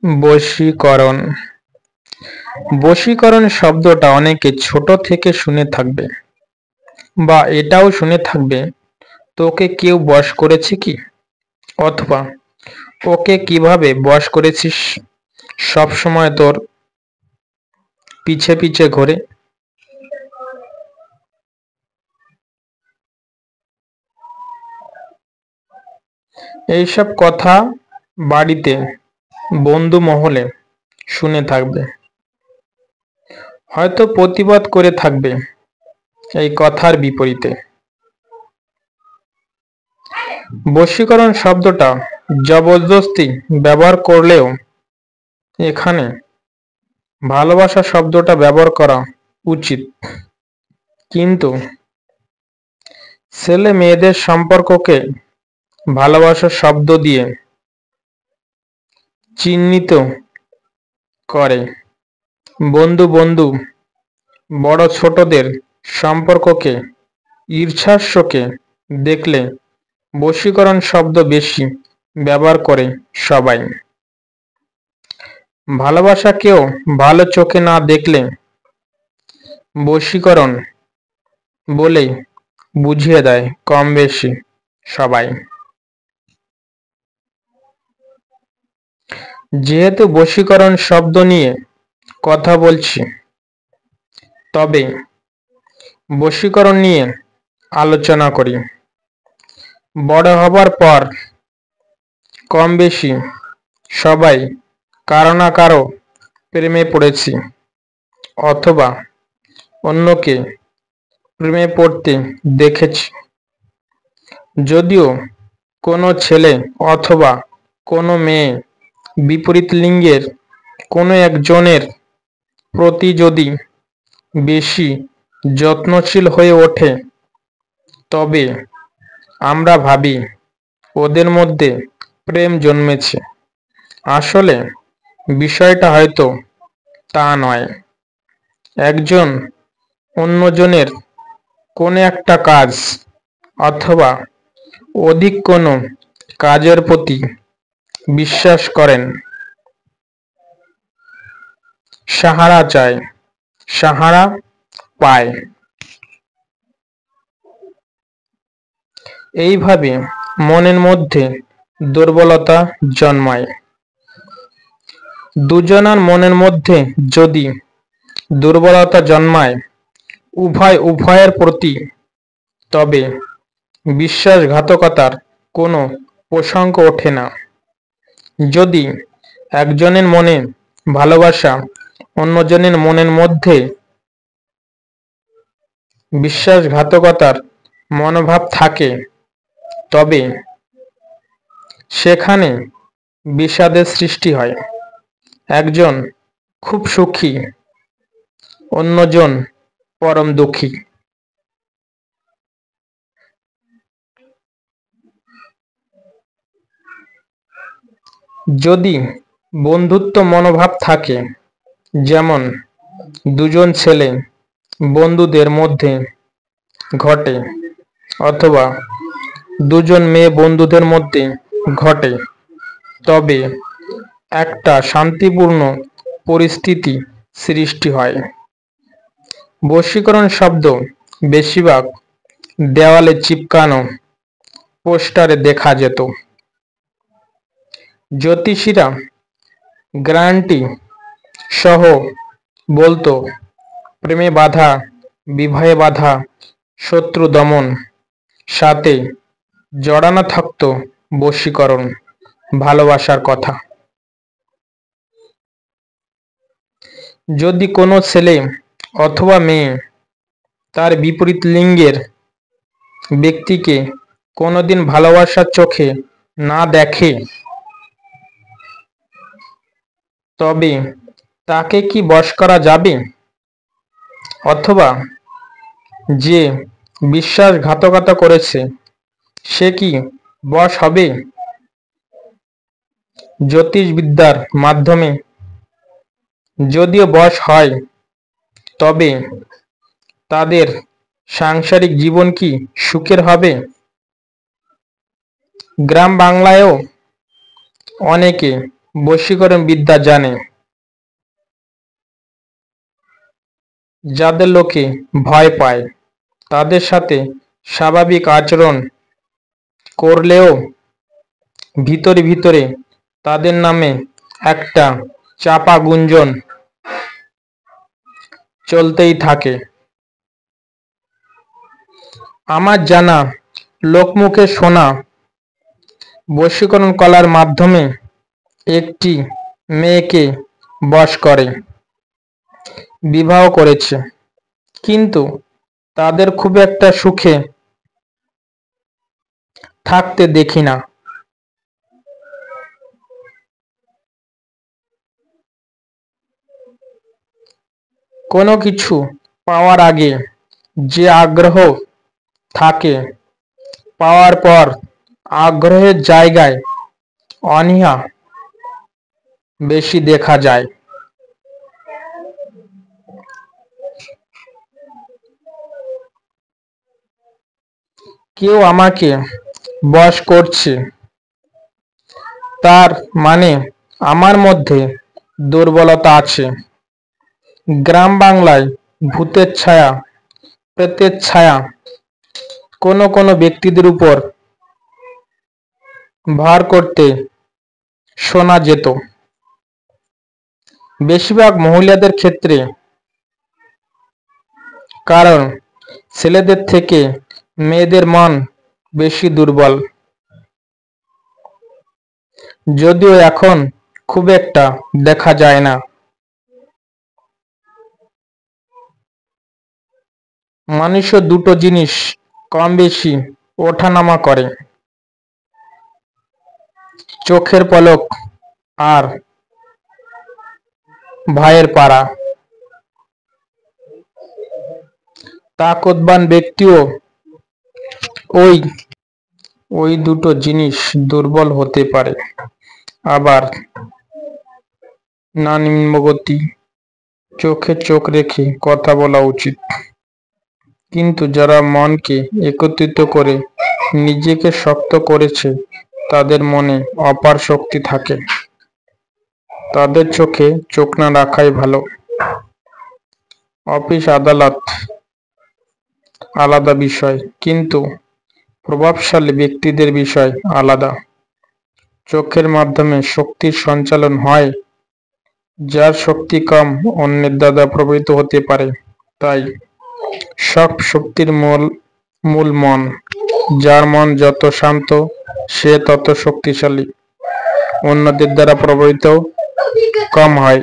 বশীকরণ। বশীকরণ শব্দটা অনেকে ছোট থেকে শুনে থাকবে, বা এটাও শুনে থাকবে, তোকে কেউ বশ করেছে কি, অথবা ওকে কিভাবে বশ করেছিস, সব সময় তোর পিছে পিছে ঘোরে। এইসব কথা বাড়িতে বন্ধু মহলে শুনে থাকবে, হয়তো প্রতিবাদ করে থাকবে এই কথার বিপরীতে। বশীকরণ শব্দটা জবরদস্তি ব্যবহার করলেও এখানে ভালোবাসা শব্দটা ব্যবহার করা উচিত। কিন্তু ছেলে মেয়েদের সম্পর্ককে ভালোবাসার শব্দ দিয়ে চিহ্নিত করে। বন্ধু বন্ধু, বড় ছোটদের সম্পর্ককে ঈর্ষার চোখে দেখলে বশীকরণ শব্দ বেশি ব্যবহার করে সবাই। ভালোবাসাকেও ভালো চোখে না দেখলে বশীকরণ বলেই বুঝিয়ে দেয় কম বেশি সবাই। যেহেতু বশীকরণ শব্দ নিয়ে কথা বলছি, তবে বশীকরণ নিয়ে আলোচনা করি। বড় হবার পর কম বেশি সবাই কারো না কারো প্রেমে পড়েছি, অথবা অন্যকে প্রেমে পড়তে দেখেছি। যদিও কোনো ছেলে অথবা কোনো মেয়ে বিপরীত লিঙ্গের কোনো একজনের প্রতি যদি বেশি যত্নশীল হয়ে ওঠে, তবে আমরা ভাবি ওদের মধ্যে প্রেম জন্মেছে। আসলে বিষয়টা হয়তো তা নয়। একজন অন্যজনের কোনো একটা কাজ অথবা অধিক কোনো কাজের প্রতি বিশ্বাস করেন, সাহারা চায়, সাহারা পায়। এইভাবে মনের মধ্যে দুর্বলতা জন্মায়। দুজনার মনের মধ্যে যদি দুর্বলতা জন্মায় উভয়ের প্রতি, তবে বিশ্বাসঘাতকতার কোনো প্রসঙ্গ ওঠে না। যদি একজনের মনে ভালোবাসা, অন্যজনের মনের মধ্যে বিশ্বাসঘাতকতার মনোভাব থাকে, তবে সেখানে বিষাদের সৃষ্টি হয়। একজন খুব সুখী, অন্যজন পরম দুঃখী। যদি বন্ধুত্ব মনোভাব থাকে, যেমন দুজন ছেলে বন্ধুদের মধ্যে ঘটে, অথবা দুজন মেয়ে বন্ধুদের মধ্যে ঘটে, তবে একটা শান্তিপূর্ণ পরিস্থিতি সৃষ্টি হয়। বশীকরণ শব্দ বেশিরভাগ দেওয়ালে চিপকানো পোস্টারে দেখা যেত। জ্যোতিষীরা গ্যারান্টি সহ বলতো, প্রেমে বাধা, বিবাহে বাধা, শত্রু দমন, সাথে জড়ানো থাকতো বশীকরণ, ভালোবাসার কথা। যদি কোনো ছেলে অথবা মেয়ে তার বিপরীত লিঙ্গের ব্যক্তিকে কোনোদিন ভালোবাসার চোখে না দেখে, তবে তাকে কি বশ করা যাবে? অথবা যে বিশ্বাসঘাতকতা করেছে সে কি বশ হবে? জ্যোতিষবিদ্যার মাধ্যমে যদিও বশ হয়, তবে তাদের সাংসারিক জীবন কি সুখের হবে? গ্রাম বাংলায়ও অনেকে বশীকরণ বিদ্যা জানে। যাদের লোকে ভয় পায় তাদের সাথে স্বাভাবিক আচরণ করলেও ভিতরে ভিতরে তাদের নামে একটা চাপা গুঞ্জন চলতেই থাকে। আমার জানা, লোকমুখে শোনা, বশীকরণ কলার মাধ্যমে একটি মেয়েকে বশ করে বিবাহ করেছে, কিন্তু তাদের খুব একটা সুখে থাকতে দেখি না। কোনো কিছু পাওয়ার আগে যে আগ্রহ থাকে, পাওয়ার পর আগ্রহের জায়গায় অনীহা বেশি দেখা যায়। কেউ আমাকে বশ করছে, তার মানে আমার মধ্যে দুর্বলতা আছে। গ্রাম বাংলায় ভূতের ছায়া, প্রেতের ছায়া কোনো কোনো ব্যক্তিদের উপর ভার করতে শোনা যেত। বেশিরভাগ মহিলাদের ক্ষেত্রে, কারণ ছেলেদের থেকে মেয়েদের মন বেশি দুর্বল। যদিও এখন খুব একটা দেখা যায় না। মানুষও দুটো জিনিস কম বেশি ওঠানামা করে, চোখের পলক আর ভাইয়ের পাড়া। তাকতবান ব্যক্তিও ওই দুটো জিনিস দুর্বল হতে পারে। আবার না, নিম্নগতি চোখে চোখ রেখে কথা বলা উচিত। কিন্তু যারা মনকে একত্রিত করে নিজেকে শক্ত করেছে, তাদের মনে অপার শক্তি থাকে। তাদের চোখে চোখ না রাখাই ভালো। অফিস আদালত আলাদা বিষয়, কিন্তু প্রভাবশালী ব্যক্তিদের বিষয় আলাদা। চোখের মাধ্যমে শক্তির সঞ্চালন হয়। যার শক্তি কম অন্যের দ্বারা প্রভাবিত হতে পারে। তাই সব শক্তির মূল মন। যার মন যত শান্ত সে তত শক্তিশালী, অন্যদের দ্বারা প্রভাবিত কম হয়।